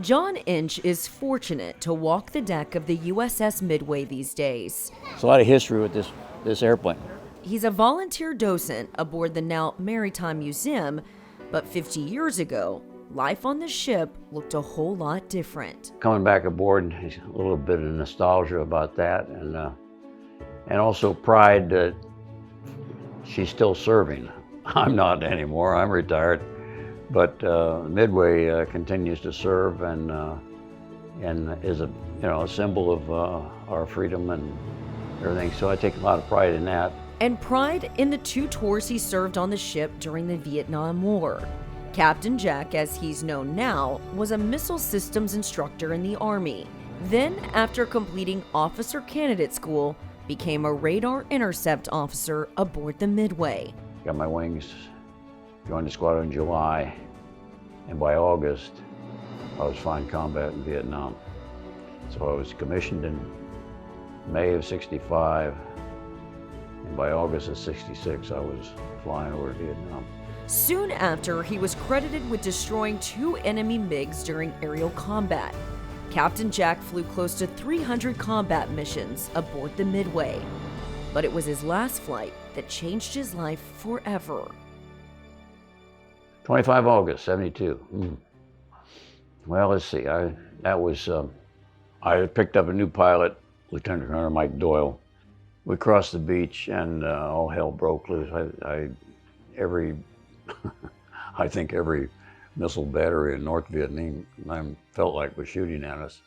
John Inch is fortunate to walk the deck of the USS Midway these days. There's a lot of history with this airplane. He's a volunteer docent aboard the now Maritime Museum, but 50 years ago, life on the ship looked a whole lot different. Coming back aboard, a little bit of nostalgia about that, and also pride that she's still serving. I'm not anymore, I'm retired, but Midway continues to serve and is a symbol of our freedom and everything, so I take a lot of pride in that. And pride in the 2 tours he served on the ship during the Vietnam War. Captain Jack, as he's known now, was a missile systems instructor in the Army. Then, after completing officer candidate school, became a radar intercept officer aboard the Midway. Got my wings, joined the squadron in July, and by August, I was flying combat in Vietnam. So I was commissioned in May of '65, and by August of '66, I was flying over to Vietnam. Soon after, he was credited with destroying 2 enemy MiGs during aerial combat. Captain Jack flew close to 300 combat missions aboard the Midway. But it was his last flight that changed his life forever. 25 August, '72. Well, let's see, I had picked up a new pilot, Lieutenant Colonel Mike Doyle. We crossed the beach and all hell broke loose. I think every missile battery in North Vietnam felt like was shooting at us.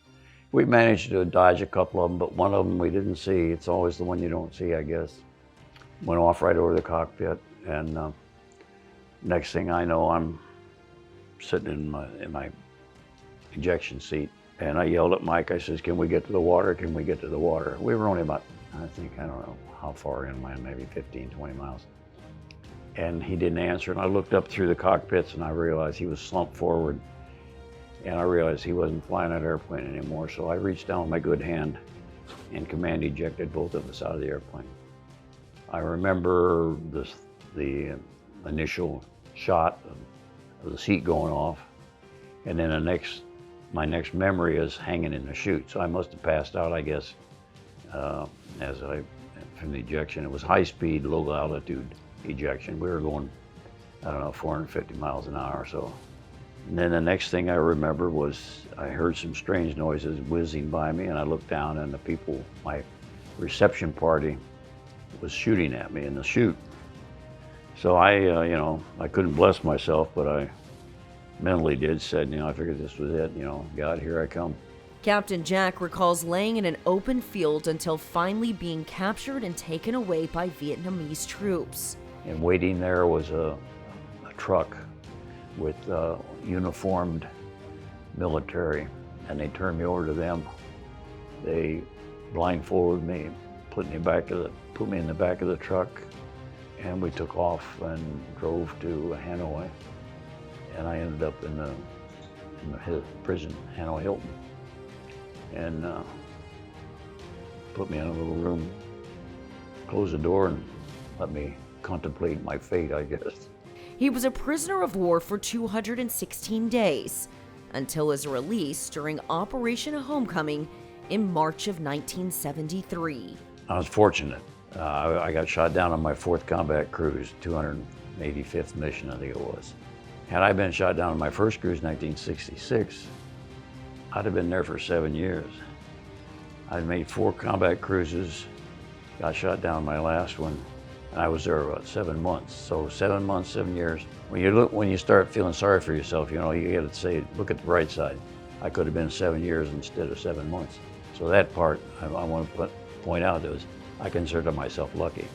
We managed to dodge a couple of them, but one of them we didn't see. It's always the one you don't see, I guess. Went off right over the cockpit, and next thing I know, I'm sitting in my ejection seat, and I yelled at Mike. I says, "Can we get to the water? Can we get to the water?" We were only about, I don't know how far inland, maybe 15, 20 miles. And he didn't answer, and I looked up through the cockpits and I realized he was slumped forward, and I realized he wasn't flying that airplane anymore. So I reached down with my good hand and command ejected both of us out of the airplane. I remember the initial shot of the seat going off, and then my next memory is hanging in the chute. So I must have passed out, I guess, from the ejection. It was high speed, low altitude ejection. We were going, 450 miles an hour or so. And then the next thing I remember was I heard some strange noises whizzing by me, and I looked down, and the people, my reception party, was shooting at me in the chute. So I couldn't bless myself, but I mentally said, I figured this was it, God, here I come. Captain Jack recalls laying in an open field until finally being captured and taken away by Vietnamese troops. And waiting there was a truck with uniformed military, and they turned me over to them. They blindfolded me, put me in the back of the truck, and we took off and drove to Hanoi. And I ended up in the prison, Hanoi Hilton, and put me in a little room, closed the door, and let me contemplate my fate, I guess. He was a prisoner of war for 216 days until his release during Operation Homecoming in March of 1973. I was fortunate. I got shot down on my 4th combat cruise, 285th mission, I think it was. Had I been shot down on my first cruise in 1966, I'd have been there for 7 years. I'd made 4 combat cruises, got shot down on my last one, and I was there about 7 months. So 7 months, 7 years. When you start feeling sorry for yourself, you got to say, look at the bright side. I could have been 7 years instead of 7 months. So that part, I want to point out, I consider myself lucky.